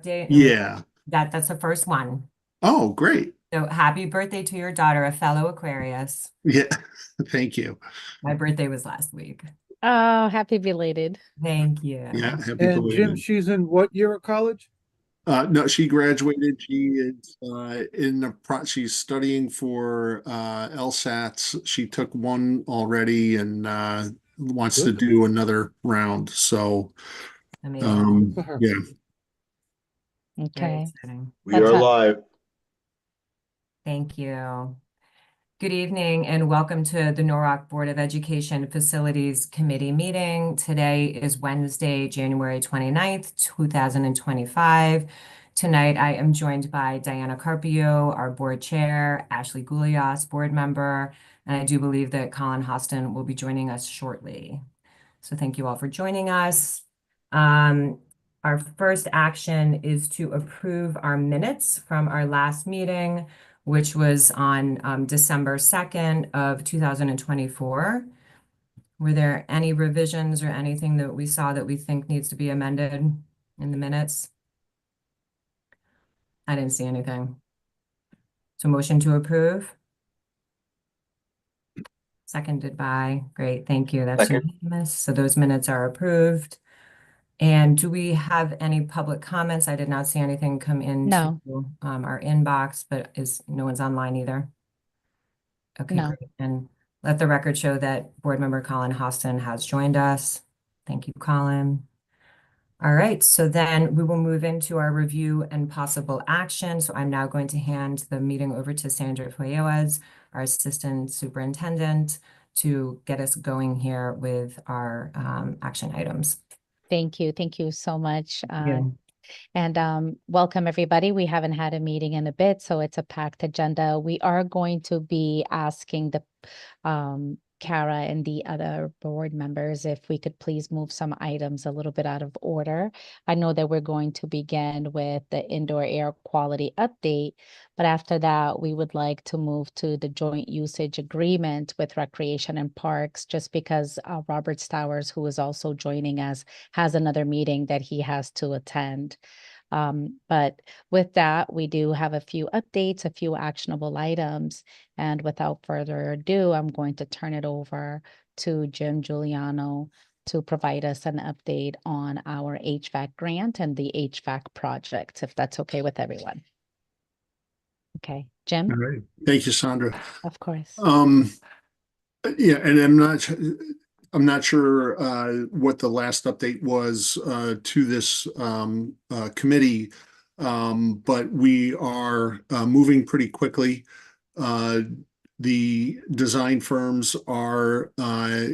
Day, and we Yeah. that's the first one. Oh, great. So happy birthday to your daughter, a fellow Aquarius. Yeah. Thank you. My birthday was last week. Oh, happy belated. Thank Yeah. you. Happy And Jim, belated. she's in what year of college? No, she graduated. She is she's studying for LSATs. She took one already and wants to Good. do another round. So, Good Amazing. for her. yeah. Very Okay. exciting. We That's are a live. Thank you. Good evening and welcome to the Norwalk Board of Education Facilities Committee meeting. Today is Wednesday, January 29th, 2025. Tonight, I am joined by Diana Carpio, our board chair, Ashley Goulias, board member, and I do believe that Colin Hostin will be joining us shortly. So thank you all for joining us. Our first action is to approve our minutes from our last meeting, which was on December 2nd of 2024. Were there any revisions or anything that we saw that we think needs to be amended in the minutes? I didn't see anything. So motion to approve? Seconded by, great, thank you. That's Second. unanimous. So those minutes are approved. And do we have any public comments? I did not see anything come into no, our inbox, but no one's online either? Okay, no. great. And let the record show that board member Colin Hostin has joined us. Thank you, Colin. All right, so then we will move into our review and possible action. So I'm now going to hand the meeting over to Sandra Fuentes, our assistant superintendent, to get us going here with our action items. Thank you. Thank you so much. Yeah. And welcome everybody. We haven't had a meeting in a bit, so it's a packed agenda. We are going to be asking the Kara and the other board members if we could please move some items a little bit out of order. I know that we're going to begin with the indoor air quality update, but after that, we would like to move to the joint usage agreement with Recreation and Parks, just because Robert Stowers, who is also joining us, has another meeting that he has to attend. But with that, we do have a few updates, a few actionable items. And without further ado, I'm going to turn it over to Jim Giuliano to provide us an update on our HVAC grant and the HVAC project, if that's okay with everyone. Okay, All Jim, right. Thank you, Sandra. of course. Yeah, and I'm not sure what the last update was to this committee, but we are moving pretty quickly. Uh, the design firms are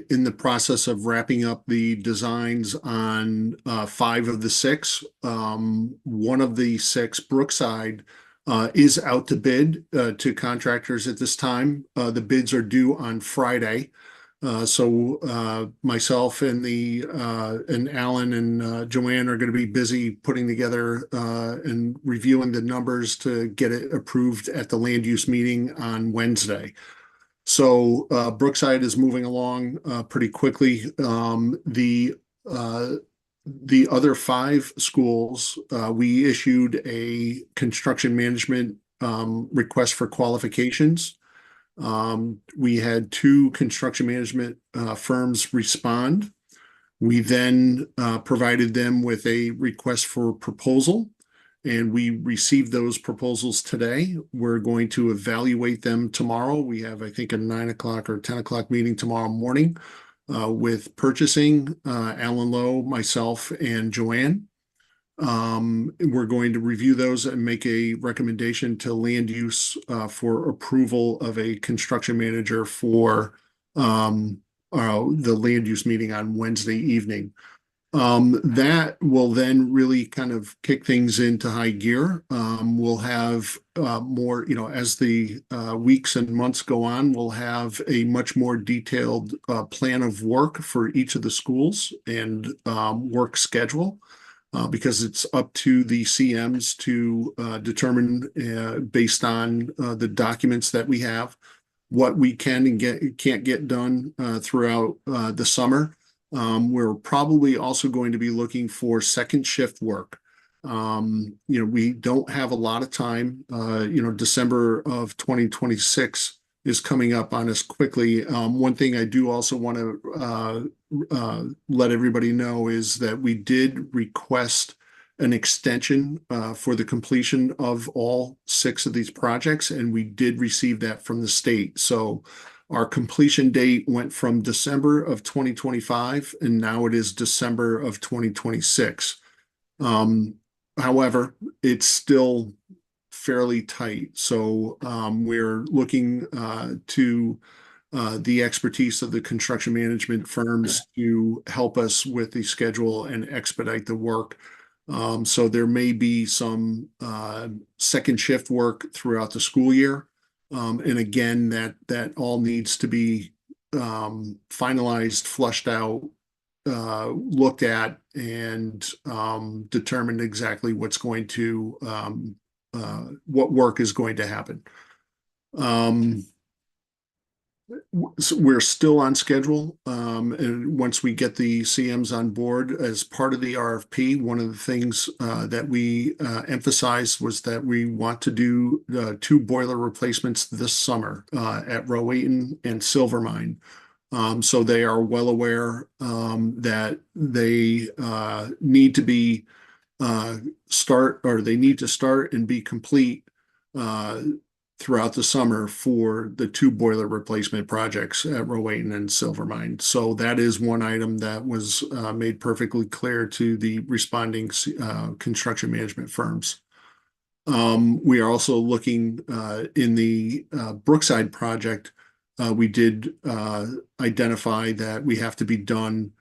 in the process of wrapping up the designs on five of the six. One of the six, Brookside, is out to bid to contractors at this time. The bids are due on Friday. So myself and and Alan and Joanne are going to be busy putting together and reviewing the numbers to get it approved at the land use meeting on Wednesday. So Brookside is moving along pretty quickly. The other five schools, we issued a construction management request for qualifications. We had two construction management firms respond. We then provided them with a request for proposal, and we received those proposals today. We're going to evaluate them tomorrow. We have, I think, a 9 o'clock or 10 o'clock meeting tomorrow morning with purchasing, Alan Lowe, myself, and Joanne. We're going to review those and make a recommendation to land use for approval of a construction manager for the land use meeting on Wednesday evening. That will then really kind of kick things into high gear. We'll have more, as the weeks and months go on, we'll have a much more detailed plan of work for each of the schools and work schedule. Because it's up to the CMs to determine, based on the documents that we have, what we can and can't get done throughout the summer. We're probably also going to be looking for second shift work. We don't have a lot of time. December of 2026 is coming up on us quickly. One thing I do also want to let everybody know is that we did request an extension for the completion of all 6 of these projects, and we did receive that from the state. So our completion date went from December of 2025, and now it is December of 2026. However, it's still fairly tight. So we're looking to the expertise of the construction management firms to help us with the schedule and expedite the work. So there may be some second shift work throughout the school year. And again, that all needs to be finalized, flushed out, looked at, and determined exactly what's going to what work is going to happen. So we're still on schedule, and once we get the CMs on board as part of the RFP, one of the things that we emphasized was that we want to do 2 boiler replacements this summer at Rowayton and Silvermine. So they are well aware that they need to be they need to start and be complete throughout the summer for the 2 boiler replacement projects at Rowayton and Silvermine. So that is one item that was made perfectly clear to the responding construction management firms. We are also looking in the Brookside project. We did identify that we have to be done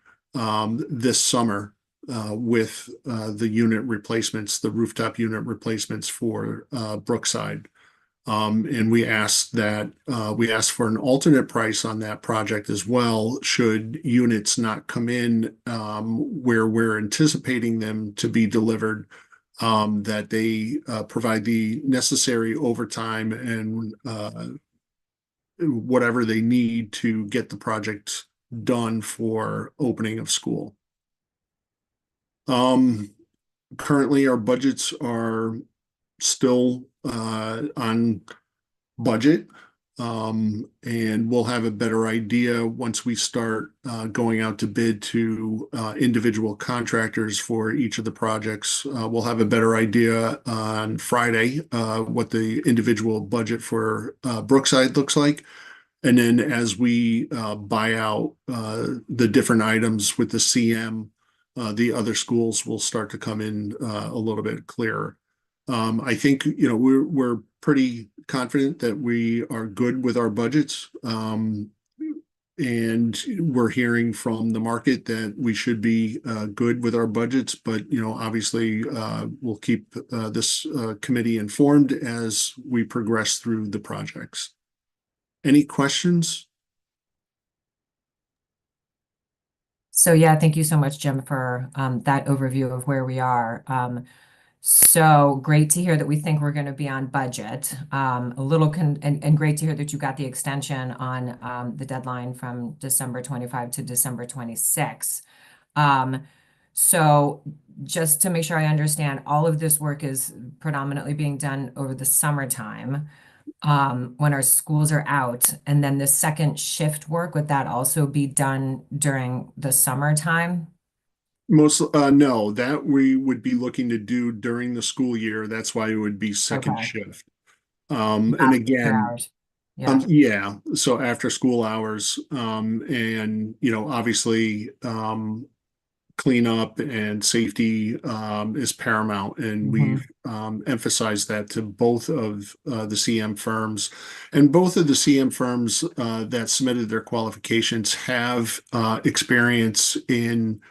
this summer with the unit replacements, the rooftop unit replacements for Brookside. And we asked for an alternate price on that project as well, should units not come in where we're anticipating them to be delivered, that they provide the necessary overtime and whatever they need to get the project done for opening of school. Currently, our budgets are still on budget, and we'll have a better idea once we start going out to bid to individual contractors for each of the projects. We'll have a better idea on Friday what the individual budget for Brookside looks like. And then as we buy out the different items with the CM, the other schools will start to come in a little bit clearer. I think, we're pretty confident that we are good with our budgets. And we're hearing from the market that we should be good with our budgets, but, obviously, we'll keep this committee informed as we progress through the projects. Any questions? So yeah, thank you so much, Jim, for that overview of where we are. So great to hear that we think we're going to be on budget. And great to hear that you got the extension on the deadline from December 25 to December 26. So just to make sure I understand, all of this work is predominantly being done over the summertime, when our schools are out, and then the second shift work, would that also be done during the summertime? No, that we would be looking to do during the school year. That's why it would be second Okay. shift. And After again, hours. Yeah. yeah, so after school hours, and obviously, cleanup and safety is paramount, and we've emphasized that to both of the CM firms, and both of the CM firms that submitted their qualifications have experience in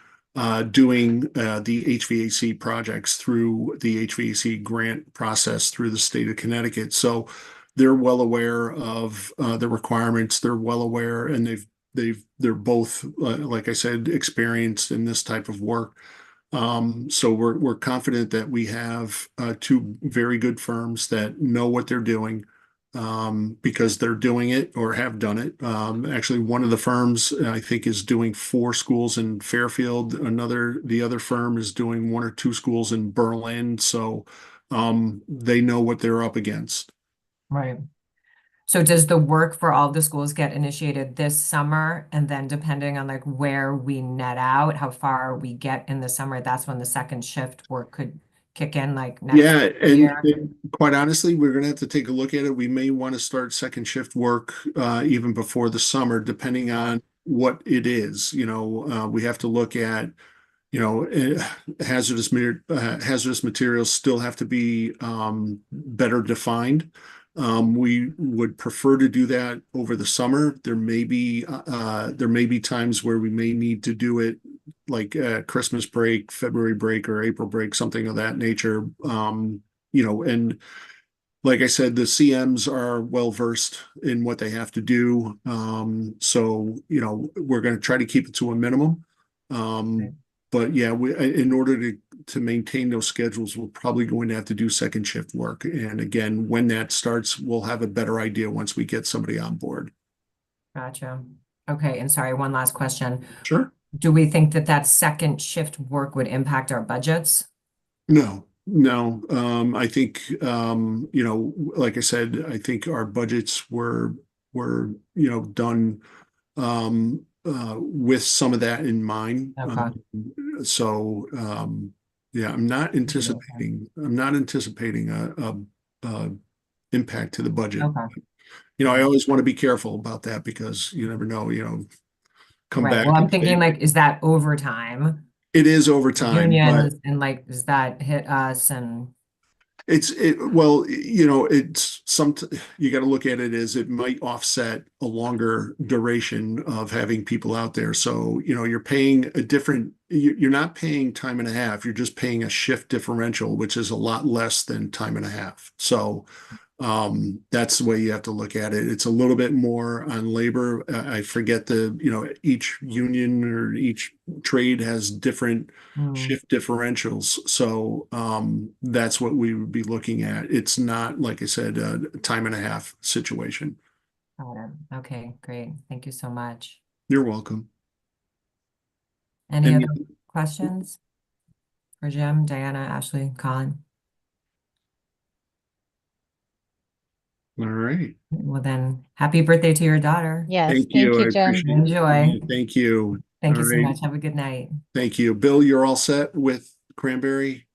doing the HVAC projects through the HVAC grant process through the state of Connecticut. So they're well aware of the requirements. They're well aware, and they're both, like I said, experienced in this type of work. So we're confident that we have 2 very good firms that know what they're doing. because they're doing it or have done it. Actually, one of the firms I think is doing 4 schools in Fairfield. The other firm is doing 1 or 2 schools in Berlin. So they know what they're up against. Right. So does the work for all the schools get initiated this summer? And then depending on like where we net out, how far we get in the summer, that's when the second shift work could kick in like next Yeah, year? and quite honestly, we're going to have to take a look at it. We may want to start second shift work even before the summer, depending on what it is. We have to look at, hazardous materials still have to be better defined. We would prefer to do that over the summer. There may be times where we may need to do it like Christmas break, February break, or April break, something of that nature. And like I said, the CMs are well versed in what they have to do. So, we're going to try to keep it to a minimum. Right. But yeah, in order to maintain those schedules, we're probably going to have to do second shift work. And again, when that starts, we'll have a better idea once we get somebody on board. Gotcha. Okay, and sorry, one last question. Sure. Do we think that that second shift work would impact our budgets? No, no. I think, like I said, I think our budgets were, done with some of that in mind. Okay. Yeah, I'm not anticipating a impact to the budget. Okay. I always want to be careful about that because you never know, come Right. back Well, I'm and say thinking like, is that overtime? it is overtime, but Unions and like, does that hit us? And well, it's you got to look at it as it might offset a longer duration of having people out there. So, you're paying you're not paying time and a half. You're just paying a shift differential, which is a lot less than time and a half. So, that's the way you have to look at it. It's a little bit more on labor. I forget each union or each trade has different hmm, shift differentials. So that's what we would be looking at. It's not, like I said, a time and a half situation. got it. Okay, great. Thank you so much. You're welcome. Any And other questions for Jim, Diana, Ashley, Colin? all right. Well, then, happy birthday to your daughter. Yes, Thank thank you. you, I Jim. appreciate Enjoy. it. Thank you. Thank All you so right. much. Have a good night. Thank you. Bill, you're all set with Cranberry?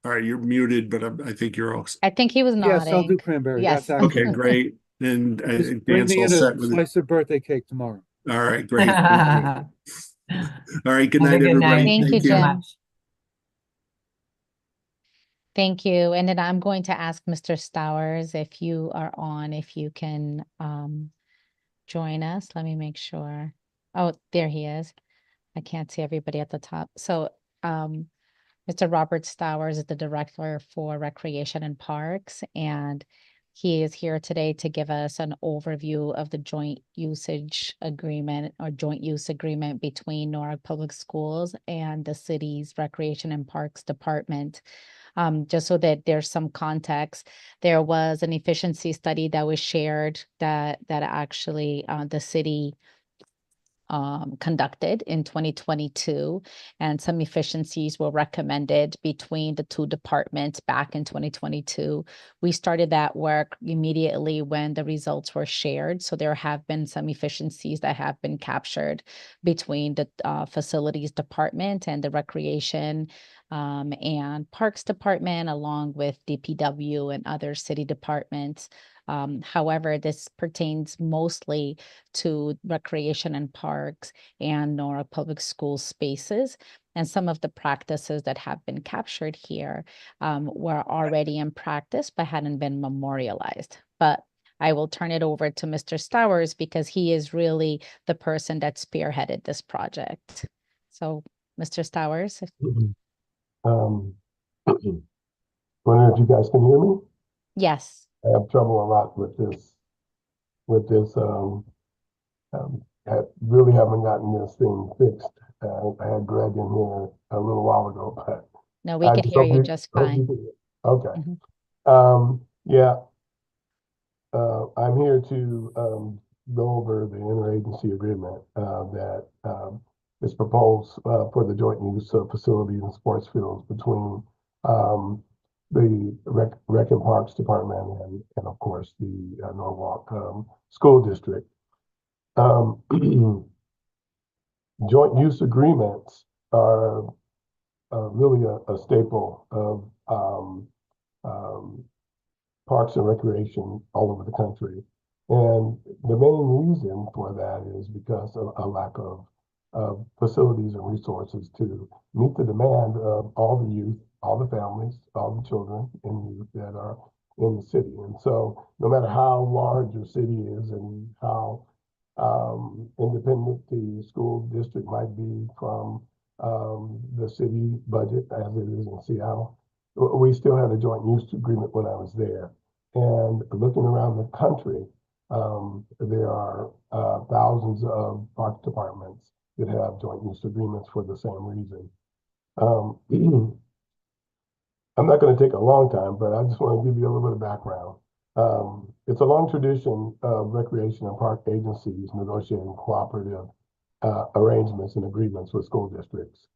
All right, you're muted, but I think you're all. I think he was Yes, I'll do nodding. cranberry. Yes. That's Okay, excellent. great. And Just bring Dan's me all in a set with it. slice of birthday cake tomorrow. All right, great. Thank you. All right, good Have a night, good everybody. night. Thank you, Thank So you. Jim. much. Thank you. And then I'm going to ask Mr. Stowers if you are on, if you can join us. Let me make sure. Oh, there he is. I can't see everybody at the top. So Mr. Robert Stowers is the Director for Recreation and Parks, and he is here today to give us an overview of the joint usage agreement or joint use agreement between Norwalk Public Schools and the city's Recreation and Parks Department. Just so that there's some context, there was an efficiency study that was shared that actually the city conducted in 2022, and some efficiencies were recommended between the two departments back in 2022. We started that work immediately when the results were shared. So there have been some efficiencies that have been captured between the facilities department and the recreation and parks department, along with DPW and other city departments. However, this pertains mostly to recreation and parks and Norwalk Public School spaces. And some of the practices that have been captured here were already in practice but hadn't been memorialized. But I will turn it over to Mr. Stowers because he is really the person that spearheaded this project. So, Mr. Stowers. Um, wondering if you guys can hear me? Yes. I have trouble a lot with this, I really haven't gotten this thing fixed. I had Greg in here a little while ago, but No, we I could just hear hope you you, just hope you fine. do it. Okay. Mhm. Yeah, I'm here to go over the interagency agreement that is proposed for the joint use of facilities and sports fields between the Rec and Parks Department and of course the Norwalk School District. Joint use agreements are really a staple of parks and recreation all over the country. And the main reason for that is because of a lack of facilities and resources to meet the demand of all the youth, all the families, all the children and youth that are in the city. And so no matter how large your city is and how independent the school district might be from the city budget as it is in Seattle, we still had a joint use agreement when I was there. And looking around the country, there are thousands of park departments that have joint use agreements for the same reason. I'm not going to take a long time, but I just want to give you a little bit of background. It's a long tradition of recreation and park agencies negotiating cooperative arrangements and agreements with school districts.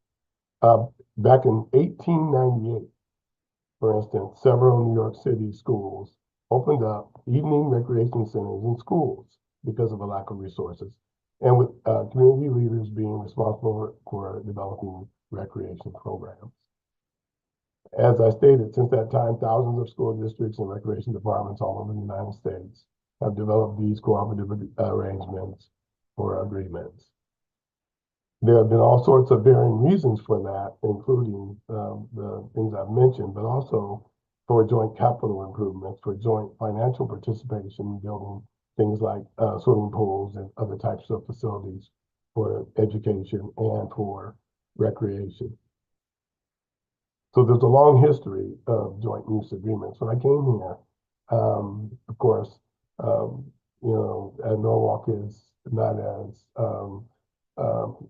Back in 1898, for instance, several New York City schools opened up evening recreation centers in schools because of a lack of resources, and with community leaders being responsible for developing recreation programs. As I stated, since that time, thousands of school districts and recreation departments all over the United States have developed these cooperative arrangements or agreements. There have been all sorts of varying reasons for that, including the things I've mentioned, but also for joint capital improvements, for joint financial participation in building things like swimming pools and other types of facilities for education and for recreation. So there's a long history of joint use agreements. When I came here, of course, Norwalk is not as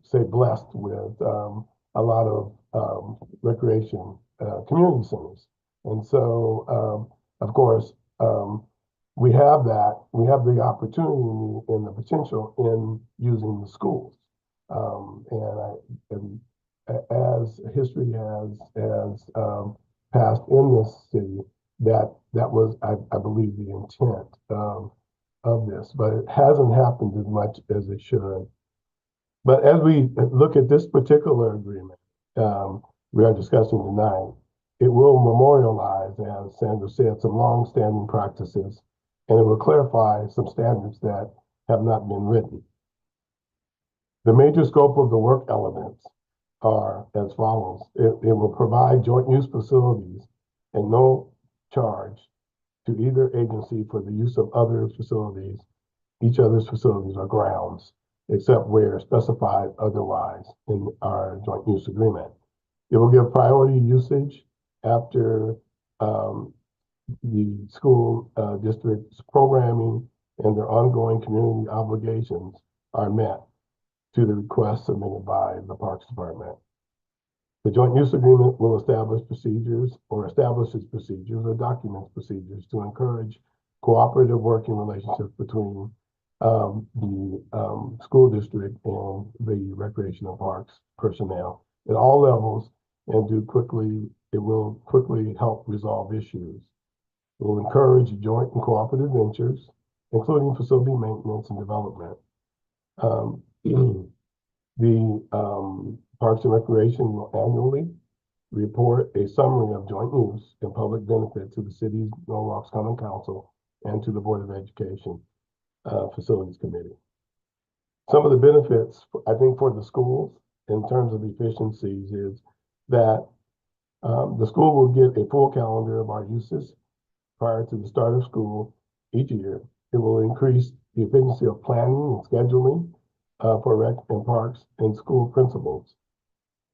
say blessed with a lot of recreation community centers. And so, of course, we have the opportunity and the potential in using the schools. And as history has passed in this city, that was, I believe, the intent of this, but it hasn't happened as much as it should. But as we look at this particular agreement we are discussing tonight, it will memorialize, as Sandra said, some long-standing practices, and it will clarify some standards that have not been written. The major scope of the work elements are as follows. It will provide joint use facilities and no charge to either agency for the use of other facilities, each other's facilities or grounds, except where specified otherwise in our joint use agreement. It will give priority usage after the school district's programming and their ongoing community obligations are met to the request submitted by the Parks Department. The joint use agreement will establish procedures or establishes procedures or documents procedures to encourage cooperative working relationships between the school district and the recreation and parks personnel at all levels, and it will quickly help resolve issues. It will encourage joint and cooperative ventures, including facility maintenance and development. The Parks and Recreation will annually report a summary of joint use and public benefit to the city's Norwalk's Common Council and to the Board of Education Facilities Committee. Some of the benefits, I think, for the schools in terms of efficiencies is that the school will get a full calendar of our uses prior to the start of school each year. It will increase the efficiency of planning and scheduling for rec and parks and school principals.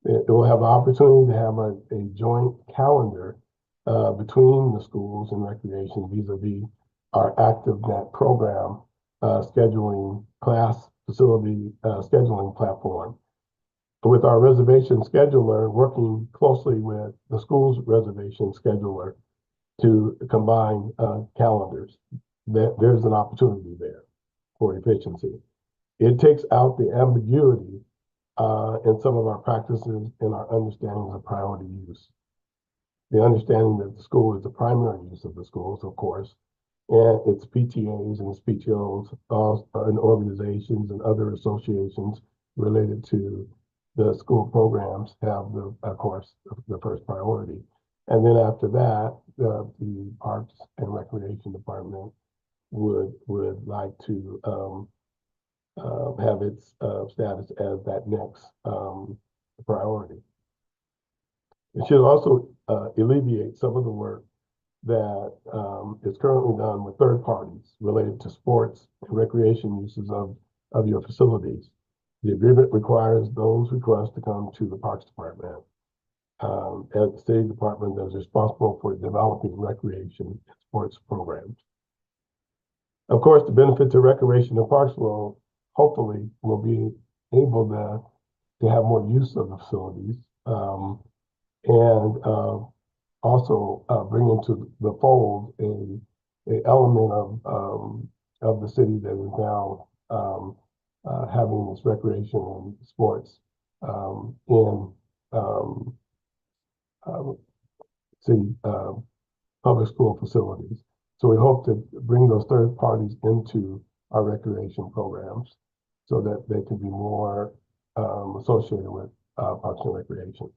It will have the opportunity to have a joint calendar between the schools and recreation vis-a-vis our ActiveNet program scheduling class facility scheduling platform. With our reservation scheduler working closely with the school's reservation scheduler, to combine calendars. There's an opportunity there for efficiency. It takes out the ambiguity in some of our practices and our understandings of priority use. The understanding that the school is the primary use of the schools, of course, and its PTAs and its PTOs and organizations and other associations related to the school programs have of course, the first priority. And then after that, the Parks and Recreation Department would like to have its status as that next priority. It should also alleviate some of the work that is currently done with third parties related to sports and recreation uses of your facilities. The agreement requires those requests to come to the Parks Department as the State Department that is responsible for developing recreation and sports programs. Of course, the benefit to recreation and parks will hopefully be able to have more use of the facilities and also bring into the fold a element of the city that is now having this recreation and sports in city public school facilities. So we hope to bring those third parties into our recreation programs so that they can be more associated with Parks and Recreation.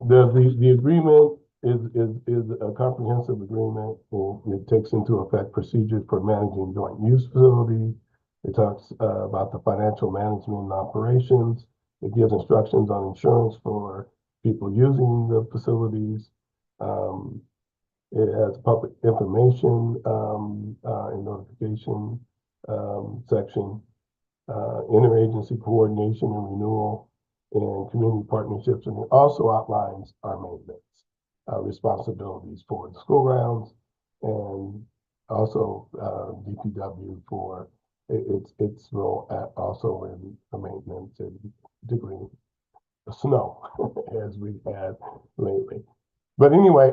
The agreement is a comprehensive agreement. It takes into effect procedures for managing joint use facilities. It talks about the financial management and operations. It gives instructions on insurance for people using the facilities. It has public information and notification section, interagency coordination and renewal, and community partnerships, and it also outlines our maintenance responsibilities for the school grounds and also DPW for its role also in the maintenance and particularly the snow as we've had lately. But anyway,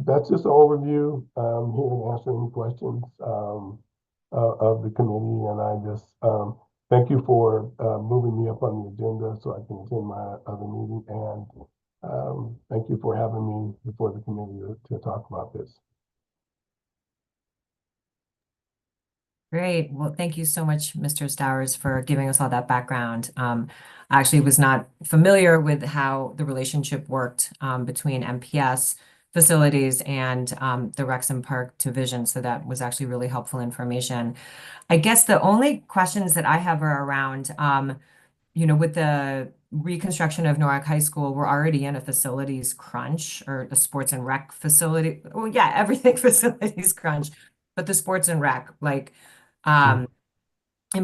that's just an overview. I'm here to answer any questions of the committee, and I just thank you for moving me up on the agenda so I can attend my other meeting, and thank you for having me before the committee to talk about this. Great. Well, thank you so much, Mr. Stowers, for giving us all that background. I actually was not familiar with how the relationship worked between MPS facilities and the Wrexham Park Division. So that was actually really helpful information. I guess the only questions that I have are around, with the reconstruction of Norwalk High School, we're already in a facilities crunch or a sports and rec facility. Well, yeah, everything facilities crunch, but the sports and rec, like, in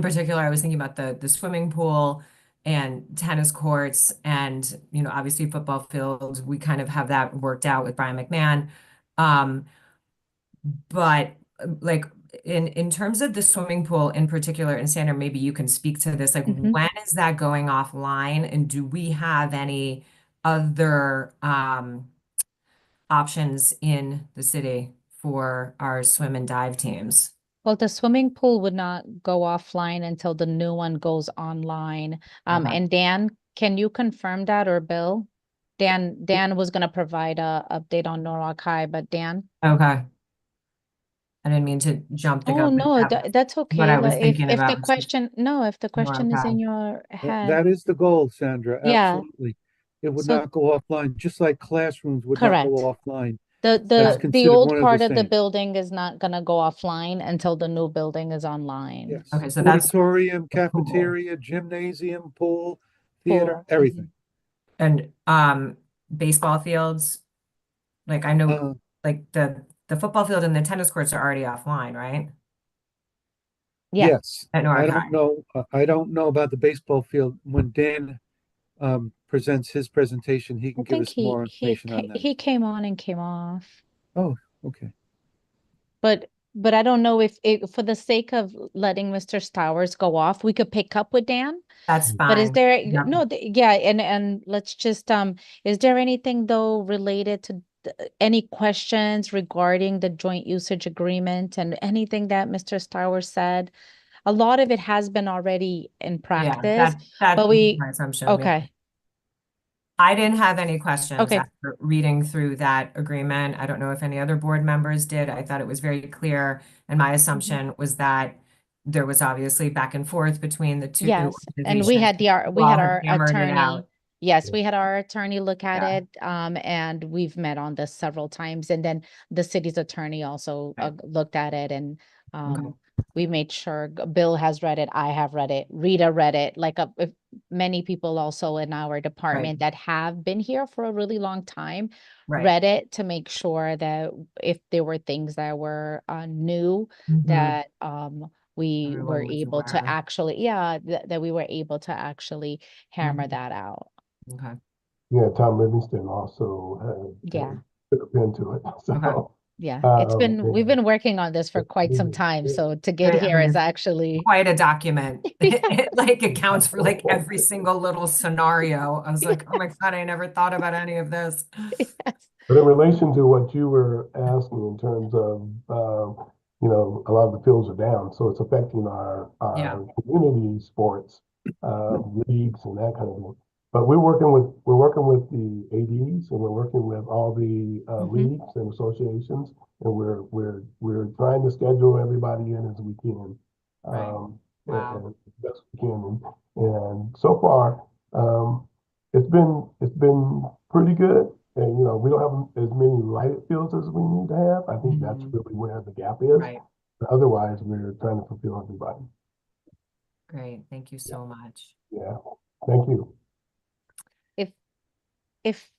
particular, I was thinking about the swimming pool and tennis courts and, obviously football fields. We kind of have that worked out with Brian McMahon. But like in terms of the swimming pool in particular, and Sandra, maybe you can speak to this, like when is that going offline, and do we have any other options in the city for our swim and dive teams? Well, the swimming pool would not go offline until the new one goes online. Okay. And Dan, can you confirm that, or Bill? Dan was gonna provide a update on Norwalk High, but Dan? Okay. I didn't mean to jump the Oh, gun. no, that's What okay. I was If thinking the about was question, no, if the question is Norwalk. in your head, That is the goal, Sandra. yeah, Absolutely. It would so not go offline, just like classrooms would not go correct. offline. The That's the considered old one of the part of the same. building is not gonna go offline until the new building is online. Yes. Okay, so that's Auditorium, cafeteria, gymnasium, pool, theater, Pool. everything. and baseball fields. Like I know, Uh, like the football field and the tennis courts are already offline, right? Yeah, yes. At Norwalk I High. don't know. I don't know about the baseball field. When Dan presents his presentation, he I can give think us more information on that. he came on and came off. Oh, okay. But but I don't know if it, for the sake of letting Mr. Stowers go off, we could pick up with Dan. That's But is fine. there, Yep. no, yeah, and let's just, is there anything though related to any questions regarding the joint usage agreement and anything that Mr. Stowers said? A lot of it has been already in Yeah, practice, that but was we, my assumption. Yeah. okay, I didn't have any questions okay, after reading through that agreement. I don't know if any other board members did. I thought it was very clear, and my assumption was that there was obviously back and forth between the two yes, and we organizations. had the, we All had have our hammered it attorney. out. Yes, we had our attorney look at Yeah. it, and we've met on this several times, and then the city's attorney also Right. looked at it, and Okay. we made sure Bill has read it, I have read it, Rita read it, like many people also in our department that have been here for a really long time Right. read it to make sure that if there were things that were new, Mhm. that we Everyone were was able to aware. actually, yeah, that we were able to actually hammer Mhm. that out. Okay. Yeah, Tom Livingston also Yeah, took a pen to it. So, yeah. We've yeah. been working on this for quite some time, so to get I here mean, is it's actually, quite a document. It like accounts for like every single little scenario. I was like, oh my God, I never thought about any of this. yes, But in relation to what you were asking in terms of, a lot of the fields are down, so it's affecting Yeah. our community sports, leagues and that kind of thing. But we're working with the ADs and we're working with all the Mhm. leagues and associations, and we're trying to schedule everybody in as we can, Right. Wow. and as best we can. And so far, it's been pretty good. And, we don't have as many lighted fields as we need to have. I think that's Mhm. really where the gap is. Right. But otherwise, we're trying to fulfill everybody. Great. Thank you so much. Yeah. Thank you. if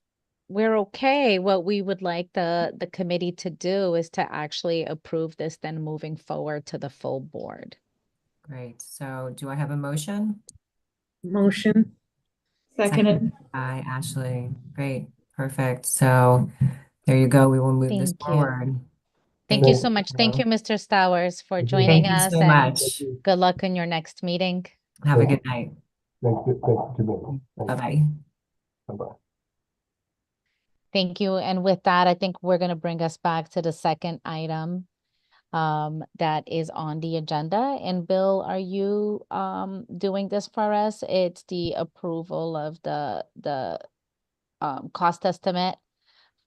we're okay, what we would like the committee to do is to actually approve this, then moving forward to the full board. Great. So do I have a motion? Motion. Seconded. By Ashley. Great. Perfect. So there you go. We will move this Thank you. forward. Thank you so much. Thank you, Mr. Stowers, for Thank you. joining Thank you us, so and much. good luck in your next meeting. Have a Thank good night. Thank you, committee. Bye-bye. Bye-bye. Thank you. And with that, I think we're going to bring us back to the second item that is on the agenda. And Bill, are you doing this for us? It's the approval of the cost estimate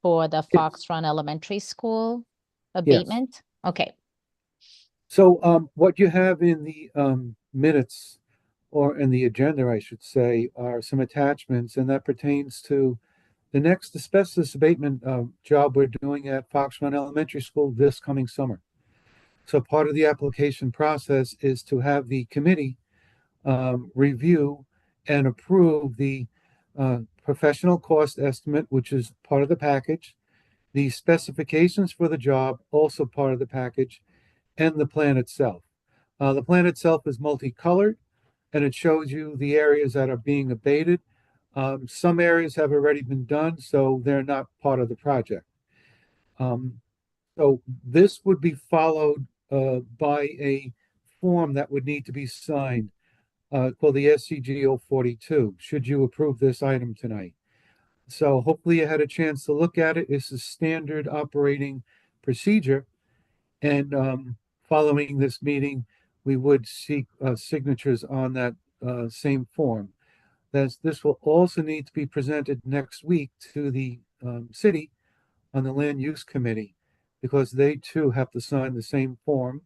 for the Fox Run Elementary School abatement? Okay. So what you have in the minutes, or in the agenda, I should say, are some attachments, and that pertains to the next asbestos abatement job we're doing at Fox Run Elementary School this coming summer. So part of the application process is to have the committee review and approve the professional cost estimate, which is part of the package, the specifications for the job, also part of the package, and the plan itself. The plan itself is multicolored, and it shows you the areas that are being abated. Some areas have already been done, so they're not part of the project. So this would be followed by a form that would need to be signed called the SCGO 42, should you approve this item tonight. So hopefully you had a chance to look at it. It's a standard operating procedure. And following this meeting, we would seek signatures on that same form. This will also need to be presented next week to the city on the land use committee, because they too have to sign the same form.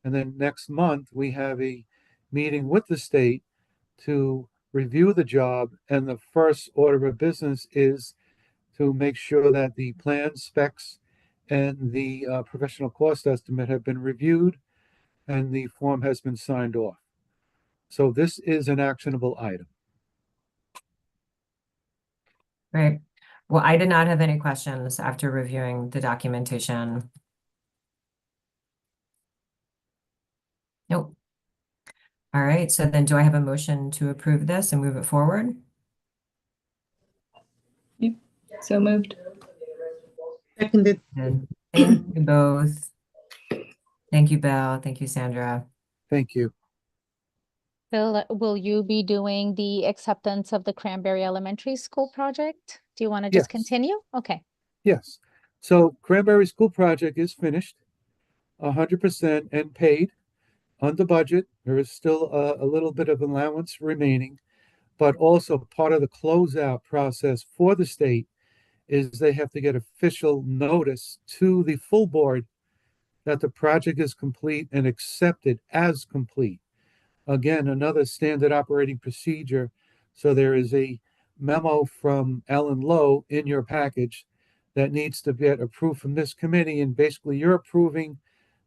And then next month, we have a meeting with the state to review the job. And the first order of business is to make sure that the plan specs and the professional cost estimate have been reviewed and the form has been signed off. So this is an actionable item. Great. Well, I did not have any questions after reviewing the documentation. Nope. All right. So then do I have a motion to approve this and move it forward? So moved. Seconded. And thank you both. Thank you, Bill. Thank you, Sandra. Thank you. Bill, will you be doing the acceptance of the Cranberry Elementary School project? Do you want to just Yes. continue? Okay. Yes. So Cranberry School project is finished, 100% and paid under budget. There is still a little bit of allowance remaining, but also part of the closeout process for the state is they have to get official notice to the full board that the project is complete and accepted as complete. Again, another standard operating procedure. So there is a memo from Ellen Lowe in your package that needs to get approved from this committee. And basically, you're approving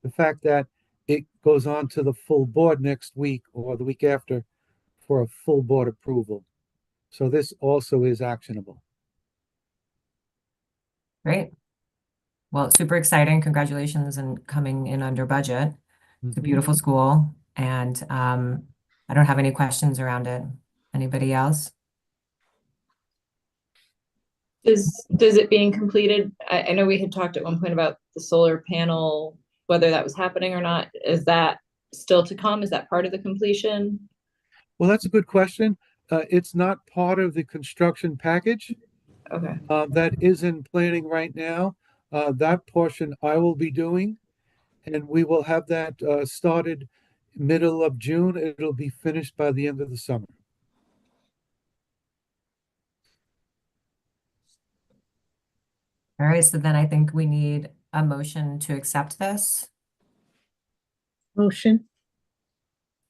the fact that it goes on to the full board next week or the week after for a full board approval. So this also is actionable. Great. Well, super exciting. Congratulations on coming in under budget. It's a beautiful school, and I don't have any questions around it. Anybody else? Does it being completed, I know we had talked at one point about the solar panel, whether that was happening or not. Is that still to come? Is that part of the completion? Well, that's a good question. It's not part of the construction package. Okay. That is in planning right now. That portion I will be doing, and we will have that started middle of June. It'll be finished by the end of the summer. All right, so then I think we need a motion to accept this. Motion.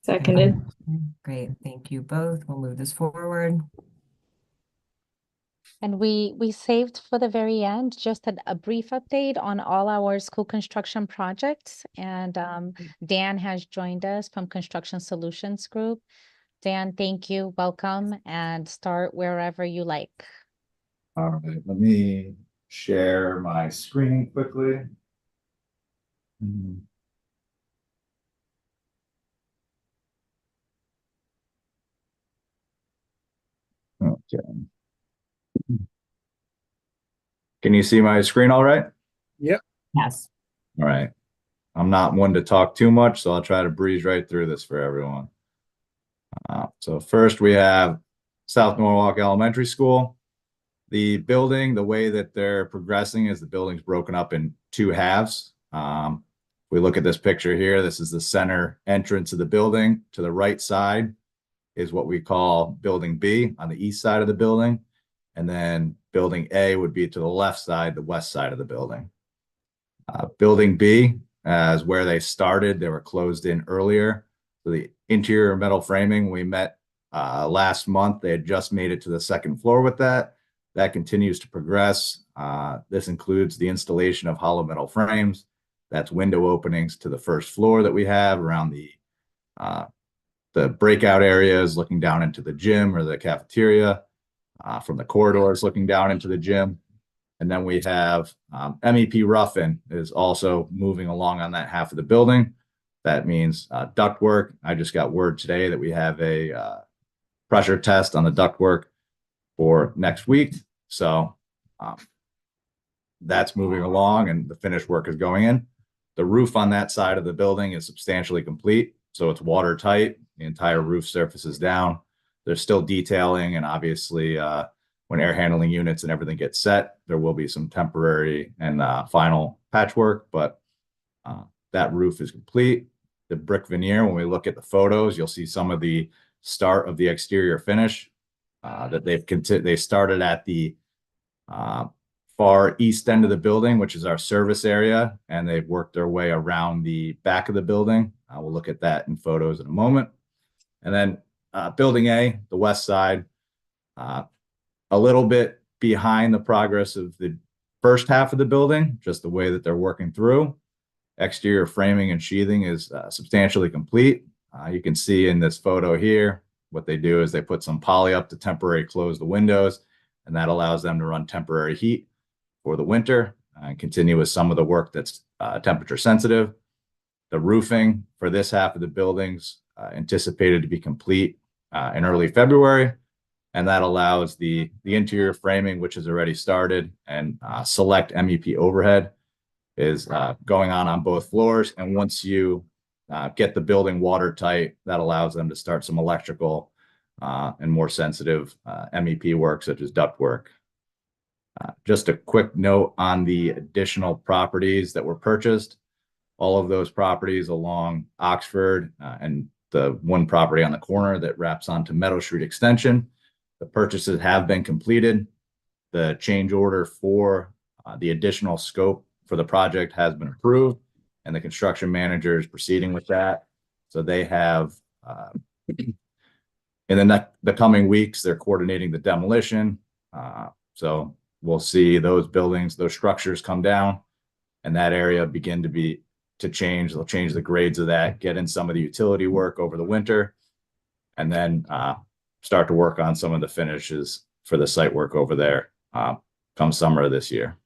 Seconded. Great, thank you both. We'll move this forward. And we saved for the very end just a brief update on all our school construction projects. And Dan has joined us from Construction Solutions Group. Dan, thank you. Welcome, and start wherever you like. All right, let me share my screen quickly. Okay. Can you see my screen all right? Yep. Yes. All right. I'm not one to talk too much, so I'll try to breeze right through this for everyone. So first we have South Norwalk Elementary School. The building, the way that they're progressing is the building's broken up in two halves. We look at this picture here. This is the center entrance of the building. To the right side is what we call Building B on the east side of the building. And then Building A would be to the left side, the west side of the building. Building B is where they started. They were closed in earlier. So the interior metal framing, we met last month. They had just made it to the second floor with that. That continues to progress. This includes the installation of hollow metal frames. That's window openings to the first floor that we have around the breakout areas, looking down into the gym or the cafeteria, from the corridors looking down into the gym. And then we have MEP rough-in is also moving along on that half of the building. That means ductwork. I just got word today that we have a pressure test on the ductwork for next week. So that's moving along and the finished work is going in. The roof on that side of the building is substantially complete. So it's watertight. The entire roof surface is down. There's still detailing, and obviously when air handling units and everything gets set, there will be some temporary and final patchwork, but that roof is complete. The brick veneer, when we look at the photos, you'll see some of the start of the exterior finish that they started at the far east end of the building, which is our service area, and they've worked their way around the back of the building. We'll look at that in photos in a moment. And then Building A, the west side, a little bit behind the progress of the first half of the building, just the way that they're working through. Exterior framing and sheathing is substantially complete. You can see in this photo here, what they do is they put some poly up to temporarily close the windows, and that allows them to run temporary heat for the winter and continue with some of the work that's temperature sensitive. The roofing for this half of the buildings anticipated to be complete in early February, and that allows the interior framing, which has already started, and select MEP overhead is going on both floors. And once you get the building watertight, that allows them to start some electrical and more sensitive MEP work, such as duct work. Just a quick note on the additional properties that were purchased. All of those properties along Oxford and the one property on the corner that wraps onto Meadow Street Extension, the purchases have been completed. The change order for the additional scope for the project has been approved, and the construction manager is proceeding with that. So they have, in the coming weeks, they're coordinating the demolition. So we'll see those buildings, those structures come down, and that area begin to change. They'll change the grades of that, get in some of the utility work over the winter, and then start to work on some of the finishes for the site work over there come summer of this year.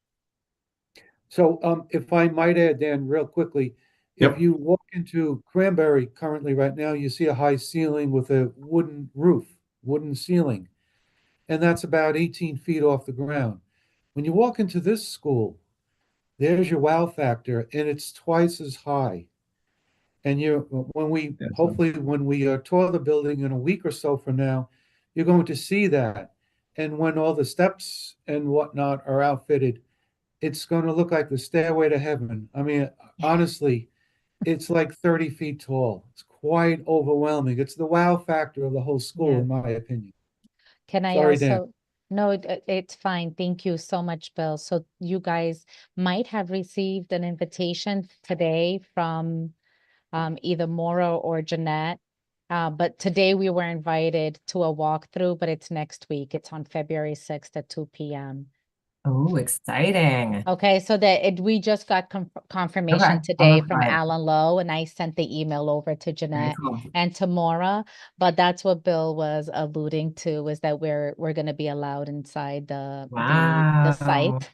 So if I might add, Dan, real quickly, Yep. if you walk into Cranberry currently right now, you see a high ceiling with a wooden roof, wooden ceiling, and that's about 18 feet off the ground. When you walk into this school, there's your wow factor, and it's twice as high. And hopefully when we tour the building in a week or so from now, you're going to see that. And when all the steps and whatnot are outfitted, it's going to look like the stairway to heaven. I mean, honestly, it's like 30 feet tall. It's quite overwhelming. It's the wow factor of the whole school, Yeah. in my opinion. Can I Sorry, Dan. also, no, it's fine. Thank you so much, Bill. So you guys might have received an invitation today from either Maura or Jeanette. But today we were invited to a walkthrough, but it's next week. It's on February 6th at 2 p.m. Oh, exciting. Okay, so we just got confirmation Okay, I'll today look from for it. Alan Lowe, and I sent the email over to Very Jeanette cool. and to Maura. But that's what Bill was alluding to, is that we're going to be allowed inside the Wow. site.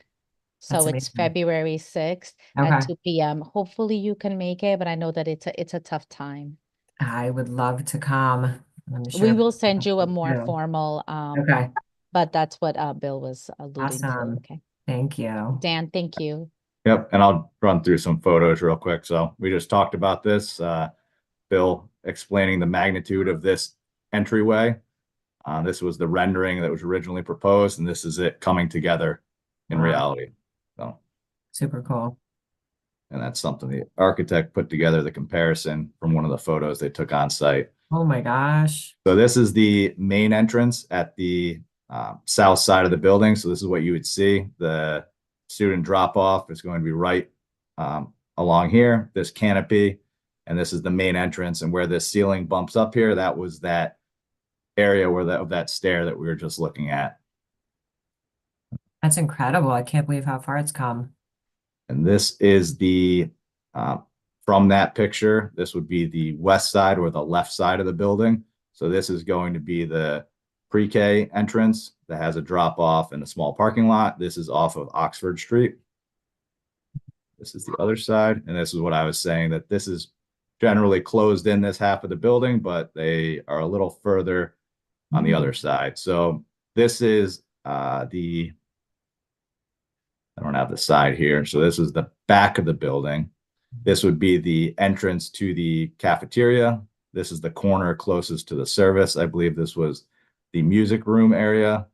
So That's it's amazing. February 6th Okay. at 2 p.m. Hopefully you can make it, but I know that it's a tough time. I would love to come. I'm We sure. will send you a more too. formal, Okay, but that's what Bill was alluding to. awesome. Okay, Thank you. Dan, thank you. Yep, and I'll run through some photos real quick. So we just talked about this. Bill explaining the magnitude of this entryway. This was the rendering that was originally proposed, and this is it coming together in Wow. reality. So, Super cool. and that's something the architect put together, the comparison from one of the photos they took on site. Oh my gosh. So this is the main entrance at the south side of the building. So this is what you would see. The student drop off is going to be right along here, this canopy, and this is the main entrance. And where this ceiling bumps up here, that was that area where of that stair that we were just looking at. That's incredible. I can't believe how far it's come. And this is the from that picture, this would be the west side or the left side of the building. So this is going to be the pre-K entrance that has a drop off and a small parking lot. This is off of Oxford Street. This is the other side. And this is what I was saying, that this is generally closed in this half of the building, but they are a little further on the other side. So this is I don't have the side here. So this is the back of the building. This would be the entrance to the cafeteria. This is the corner closest to the service. I believe this was the music room area.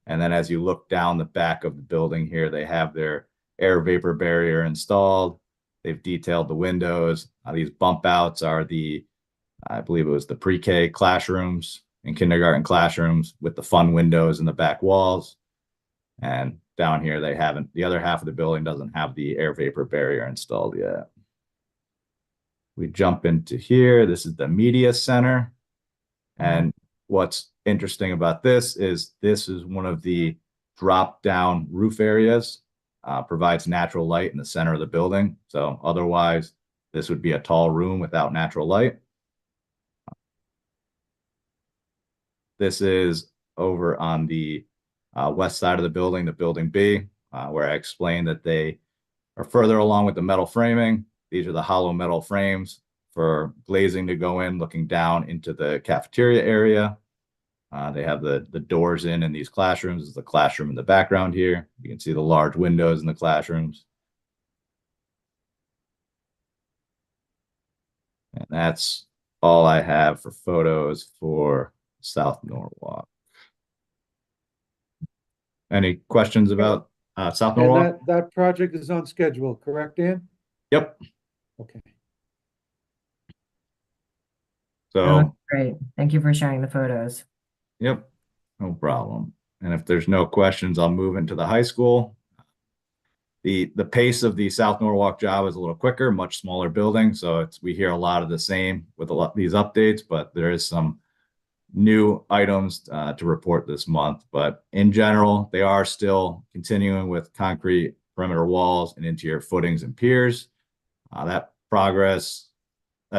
And then as you look down the back of the building here, they have their air vapor barrier installed. They've detailed the windows. These bump outs are I believe it was the pre-K classrooms and kindergarten classrooms with the fun windows in the back walls. And down here, the other half of the building doesn't have the air vapor barrier installed yet. We jump into here. This is the media center. And what's interesting about this is one of the drop down roof areas, provides natural light in the center of the building. So otherwise, this would be a tall room without natural light. This is over on the west side of the building B, where I explained that they are further along with the metal framing. These are the hollow metal frames for glazing to go in, looking down into the cafeteria area. They have the doors in these classrooms. This is the classroom in the background here. You can see the large windows in the classrooms. And that's all I have for photos for South Norwalk. Any questions about South And Norwalk? that project is on schedule, correct, Dan? Yep. Okay. So, Great. Thank you for sharing the photos. yep, no problem. And if there's no questions, I'll move into the high school. The pace of the South Norwalk job is a little quicker, much smaller building. So we hear a lot of the same with a lot these updates, but there is some new items to report this month. But in general, they are still continuing with concrete perimeter walls and interior footings and piers. That's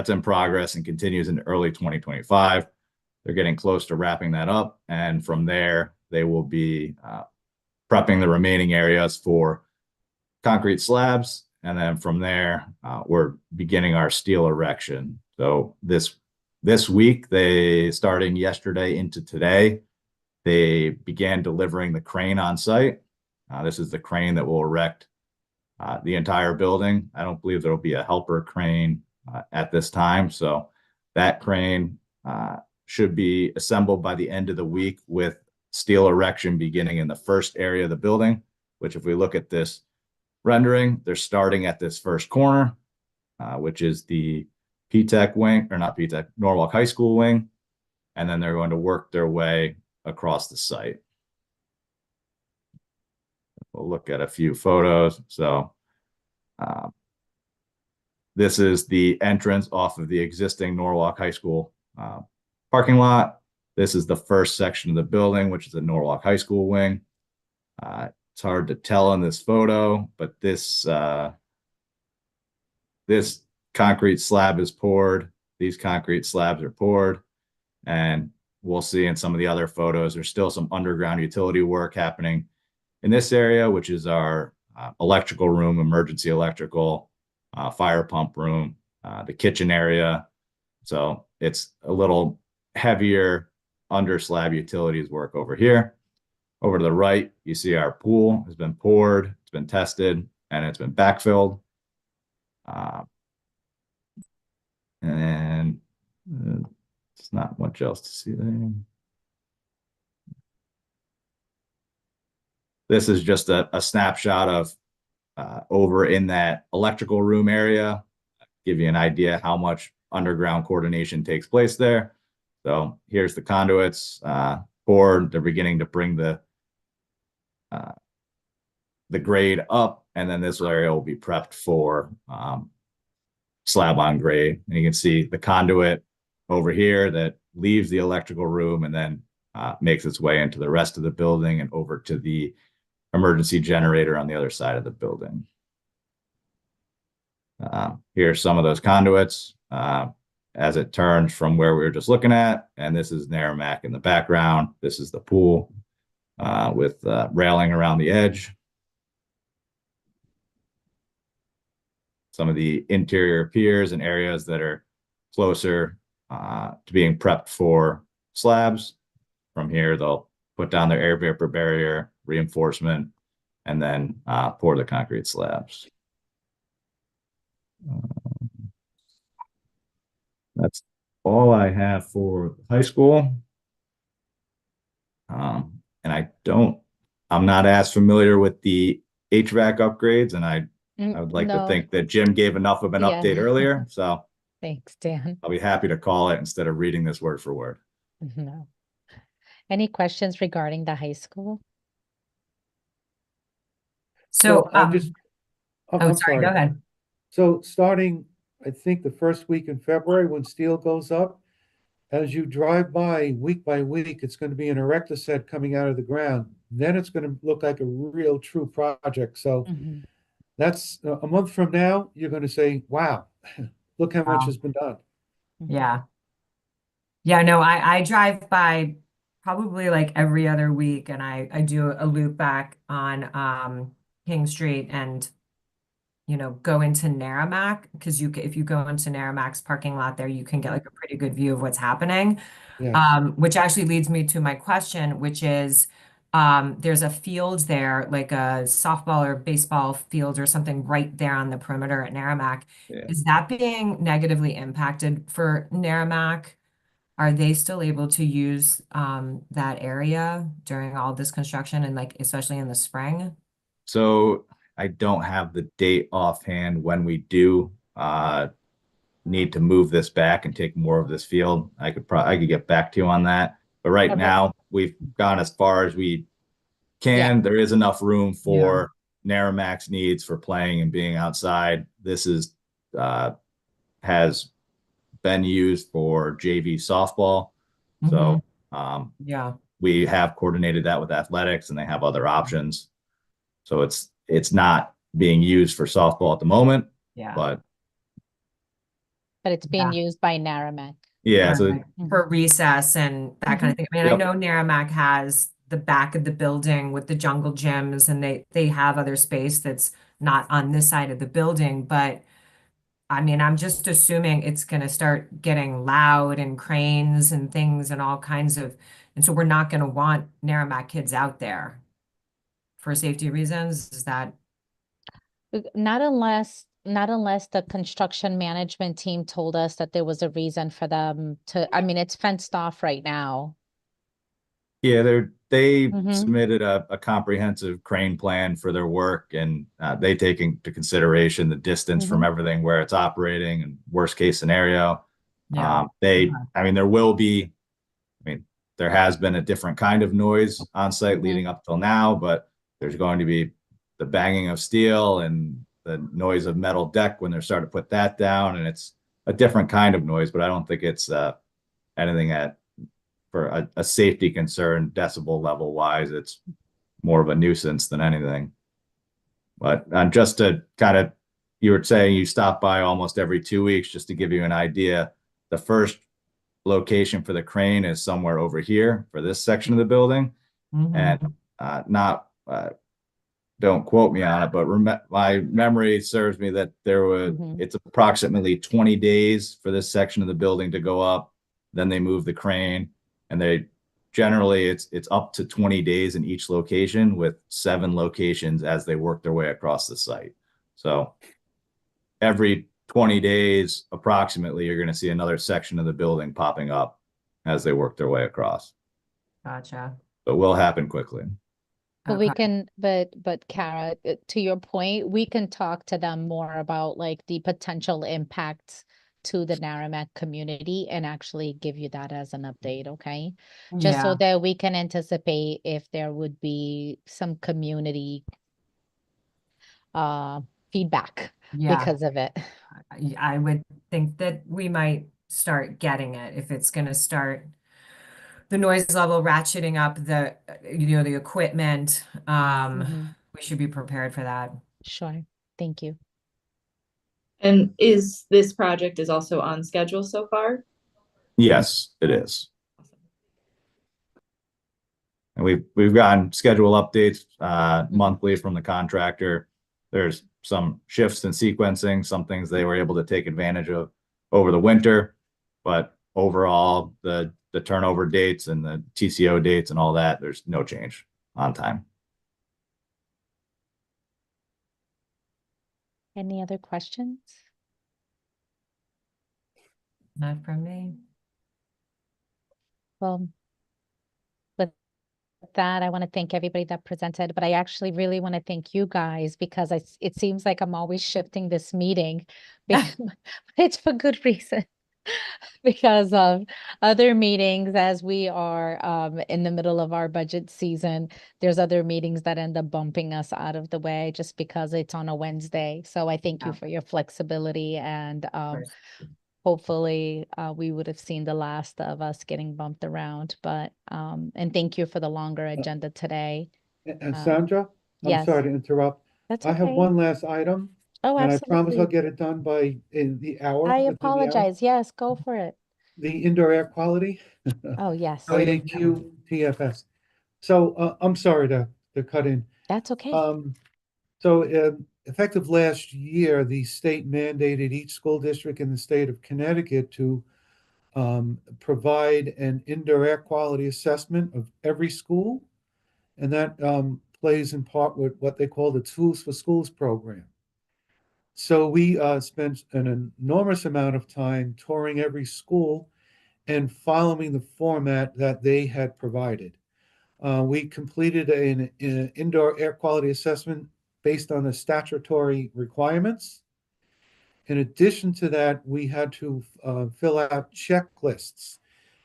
in progress and continues in early 2025. They're getting close to wrapping that up. And from there, they will be prepping the remaining areas for concrete slabs. And then from there, we're beginning our steel erection. So this week, starting yesterday into today, they began delivering the crane on site. This is the crane that will erect the entire building. I don't believe there will be a helper crane at this time. So that crane should be assembled by the end of the week, with steel erection beginning in the first area of the building, which, if we look at this rendering, they're starting at this first corner, which is the P-Tech wing, or not P-Tech, Norwalk High School wing. And then they're going to work their way across the site. We'll look at a few photos. So this is the entrance off of the existing Norwalk High School parking lot. This is the first section of the building, which is the Norwalk High School wing. It's hard to tell in this photo, but this concrete slab is poured. These concrete slabs are poured, and we'll see in some of the other photos, there's still some underground utility work happening in this area, which is our electrical room, emergency electrical, fire pump room, the kitchen area. So it's a little heavier under slab utilities work over here. Over to the right, you see our pool has been poured, it's been tested, and it's been backfilled. And it's not much else to see there. This is just a snapshot of over in that electrical room area, give you an idea how much underground coordination takes place there. So here's the conduits poured. They're beginning to bring the grade up, and then this area will be prepped for slab on grade. And you can see the conduit over here that leaves the electrical room and then makes its way into the rest of the building and over to the emergency generator on the other side of the building. Here's some of those conduits as it turns from where we were just looking at. And this is Merrimack in the background. This is the pool with railing around the edge. Some of the interior piers and areas that are closer to being prepped for slabs. From here, they'll put down their air vapor barrier, reinforcement, and then pour the concrete slabs. That's all I have for high school. And I'm not as familiar with the HVAC upgrades, and I would like to think that Jim gave enough of an update earlier. So Thanks, Dan. I'll be happy to call it instead of reading this word for word. No. Any questions regarding the high school? So, I'm sorry, go ahead. So starting, I think, the first week in February, when steel goes up, as you drive by week, it's going to be an erector set coming out of the ground. Then it's going to look like a real true project. So that's a month from now, you're going to say, wow, look how much has been done. Yeah. Yeah, no, I drive by probably like every other week, and I do a loop back on King Street and go into Merrimack, because if you go into Merrimack's parking lot there, you can get like a pretty good view of what's happening. Yeah. Which actually leads me to my question, which is, there's a field there, like a softball or baseball field or something right there on the perimeter at Merrimack. Yeah. Is that being negatively impacted for Merrimack? Are they still able to use that area during all this construction and like especially in the spring? So I don't have the date offhand when we do need to move this back and take more of this field. I could get back to you on that. But right Okay. now we've gone as far as we can. There is enough room for Narrowmax needs for playing and being outside. This is has been used for JV softball. So Yeah. we have coordinated that with athletics and they have other options. So it's not being used for softball at the moment, Yeah. but But it's being used by Narragansett. yeah, so Right. For recess and that kind of thing. I mean, I Yep. know Merrimack has the back of the building with the jungle gyms and they have other space that's not on this side of the building, but I mean, I'm just assuming it's going to start getting loud and cranes and things and all kinds of, and so we're not going to want Merrimack kids out there for safety reasons. Is that? Not unless the construction management team told us that there was a reason for them to, I mean, it's fenced off right now. yeah, they Mhm. submitted a comprehensive crane plan for their work, and they take into consideration the distance from everything where it's operating and worst case scenario. Yeah. I mean, there will be, I mean, there has been a different kind of noise on site Mhm. leading up till now, but there's going to be the banging of steel and the noise of metal deck when they're starting to put that down, and it's a different kind of noise, but I don't think it's anything for a safety concern decibel level wise. It's more of a nuisance than anything. But just to kind of, you were saying you stop by almost every 2 weeks, just to give you an idea. The first location for the crane is somewhere over here for this section of the building, and not don't quote me on it, but my memory serves me that it's approximately 20 days for this section of the building to go up. Then they move the crane, and they generally it's up to 20 days in each location, with 7 locations as they work their way across the site. So every 20 days approximately, you're going to see another section of the building popping up as they work their way across. Gotcha. But it will happen quickly. But we Okay. can, but Kara, to your point, we can talk to them more about like the potential impacts to the Narragansett community and actually give you that as an update, okay? Just so Yeah. that we can anticipate if there would be some community feedback Yeah. because of it. I would think that we might start getting it if it's going to start the noise level ratcheting up the equipment. We should be prepared for that. Sure. Thank you. And is this project is also on schedule so far? Yes, it is. And we've gotten schedule updates monthly from the contractor. There's some shifts in sequencing, some things they were able to take advantage of over the winter, but overall the turnover dates and the TCO dates and all that, there's no change on time. Any other questions? Not from me. Well, with that, I want to thank everybody that presented, but I actually really want to thank you guys because it seems like I'm always shifting this meeting, but it's for good reason. Because of other meetings, as we are in the middle of our budget season, there's other meetings that end up bumping us out of the way just because it's on a Wednesday. So I thank you Yeah. for your flexibility, and course. hopefully we would have seen the last of us getting bumped around. But and thank you for the longer agenda today. And Sandra, I'm Yes, sorry to interrupt. that's I have okay. one last item, Oh, and I promise I'll absolutely. get it done in the hour. I within the hour. apologize. Yes, go for it. The indoor air quality. Oh, yes. Oh, yeah. IAQ TFS. So I'm sorry to cut in. That's okay. So effective last year, the state mandated each school district in the state of Connecticut to provide an indoor air quality assessment of every school. and that plays in part with what they call the Tools for Schools program. So we spent an enormous amount of time touring every school and following the format that they had provided. We completed an indoor air quality assessment based on the statutory requirements. In addition to that, we had to fill out checklists.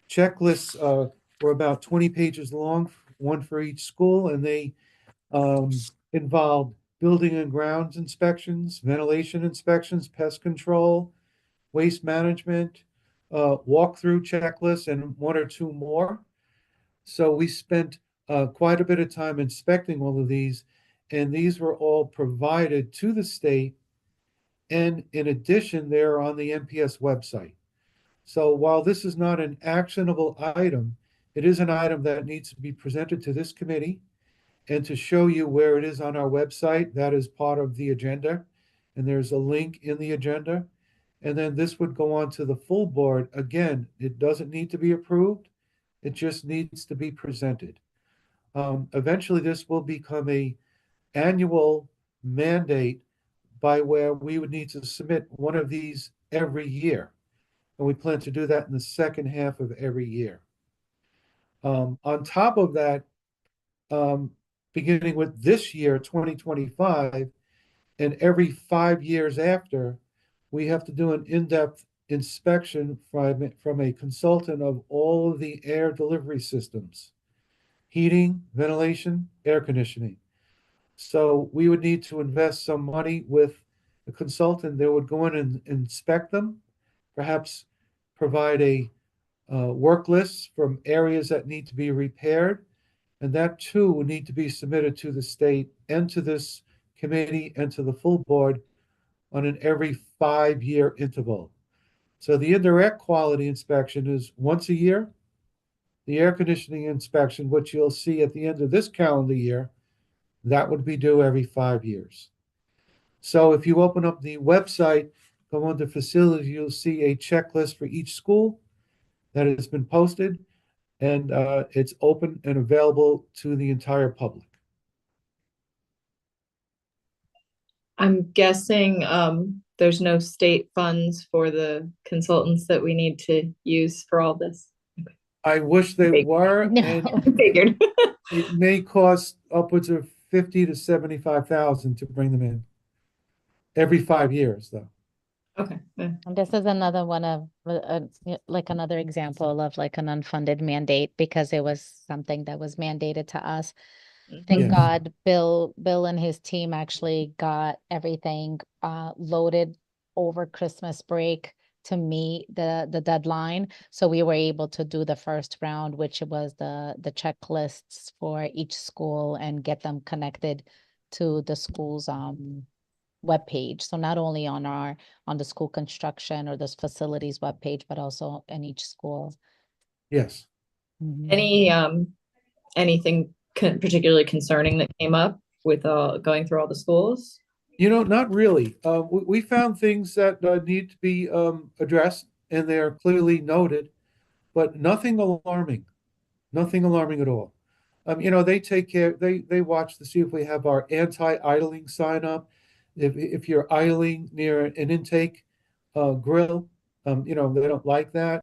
Checklists were about 20 pages long, one for each school, and they involved building and grounds inspections, ventilation inspections, pest control, waste management, walkthrough checklists, and one or two more. So we spent quite a bit of time inspecting all of these, and these were all provided to the state. And in addition, they're on the NPS website. So while this is not an actionable item, it is an item that needs to be presented to this committee and to show you where it is on our website. That is part of the agenda, and there's a link in the agenda. And then this would go on to the full board. Again, it doesn't need to be approved. It just needs to be presented. Eventually, this will become a annual mandate by where we would need to submit one of these every year. And we plan to do that in the second half of every year. On top of that, beginning with this year, 2025, and every 5 years after, we have to do an in-depth inspection from a consultant of all of the air delivery systems, heating, ventilation, air conditioning. So we would need to invest some money with a consultant that would go in and inspect them, perhaps provide a work list from areas that need to be repaired. And that too would need to be submitted to the state and to this committee and to the full board on an every 5 year interval. So the indirect quality inspection is once a year. The air conditioning inspection, which you'll see at the end of this calendar year, that would be due every 5 years. So if you open up the website, go under facilities, you'll see a checklist for each school that has been posted, and it's open and available to the entire public. I'm guessing there's no state funds for the consultants that we need to use for all this. I wish they were, No. and Figured. it may cost upwards of 50 to 75,000 to bring them in every 5 years, though. Okay. Yeah. And this is another one of like another example of like an unfunded mandate because it was something that was mandated to us. Thank Yes. God Bill and his team actually got everything loaded over Christmas break to meet the deadline. So we were able to do the first round, which was the checklists for each school and get them connected to the school's webpage. So not only on the school construction or this facilities webpage, but also in each school. Yes. Mhm. Anything particularly concerning that came up with going through all the schools? Not really. We found things that need to be addressed, and they're clearly noted, but nothing alarming at all. They take care, they watch to see if we have our anti-idling sign up. If you're idling near an intake grill, they don't like that.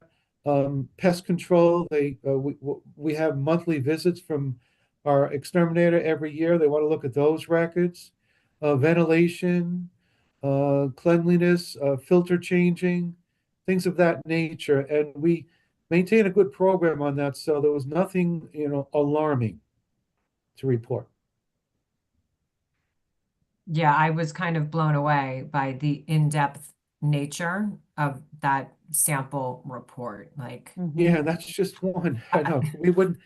Pest control, we have monthly visits from our exterminator every year. They want to look at those records. Ventilation, cleanliness, filter changing, things of that nature. And we maintain a good program on that. So there was nothing, alarming to report. Yeah, I was kind of blown away by the in-depth nature of that sample report. Like, Mhm. Yeah, that's just one. I know we wouldn't.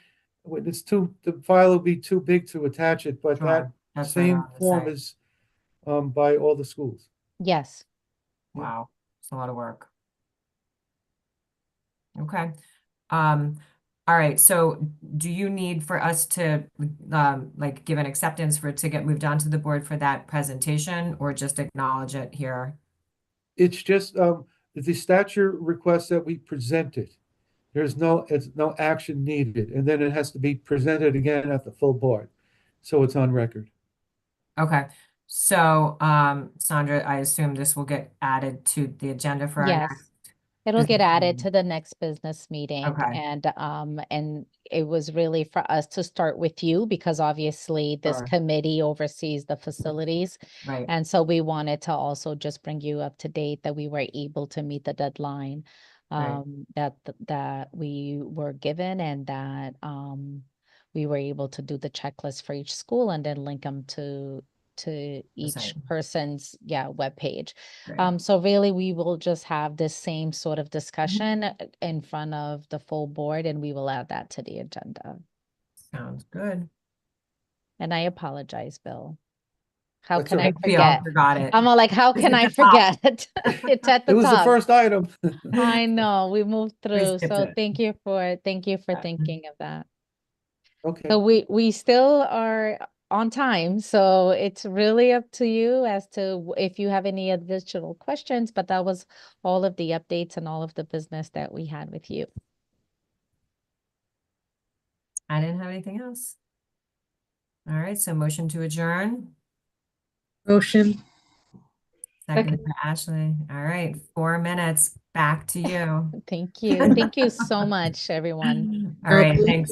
The file would be too big to attach it, but that sure, that's right same on the form site. is by all the schools. Yes. Wow, it's a lot of work. Okay. All right, so do you need for us to like give an acceptance for it to get moved on to the board for that presentation or just acknowledge it here? It's just the statute requests that we present it. It's no action needed, and then it has to be presented again at the full board. so it's on record. Okay. So, Sandra, I assume this will get added to the agenda for our Yes. next. It'll get business added meeting. to the next business meeting. Okay. And it was really for us to start with you because obviously this Sure. committee oversees the facilities. Right, And so we wanted to also just bring you up to date that we were able to meet the deadline Right. that we were given, and that we were able to do the checklist for each school and then link them to each site. person's webpage. right. So really we will just have this same sort of discussion in front of the full board, and we will add that to the agenda. Sounds good. And I apologize, Bill. How That's can all I right. We all forget? forgot it. I'm all like, how It's can at I the top. forget? It's at It the was the top. first item. I know, we moved We through. skipped So it. thank you for Yeah. thinking of that. Okay. So we still are on time, so it's really up to you as to if you have any additional questions, but that was all of the updates and all of the business that we had with you. I didn't have anything else. All right, so motion to adjourn. Motion. Second for Ashley. All right, 4 minutes. Back to you. Thank you. Thank you so much, everyone. All right, thanks.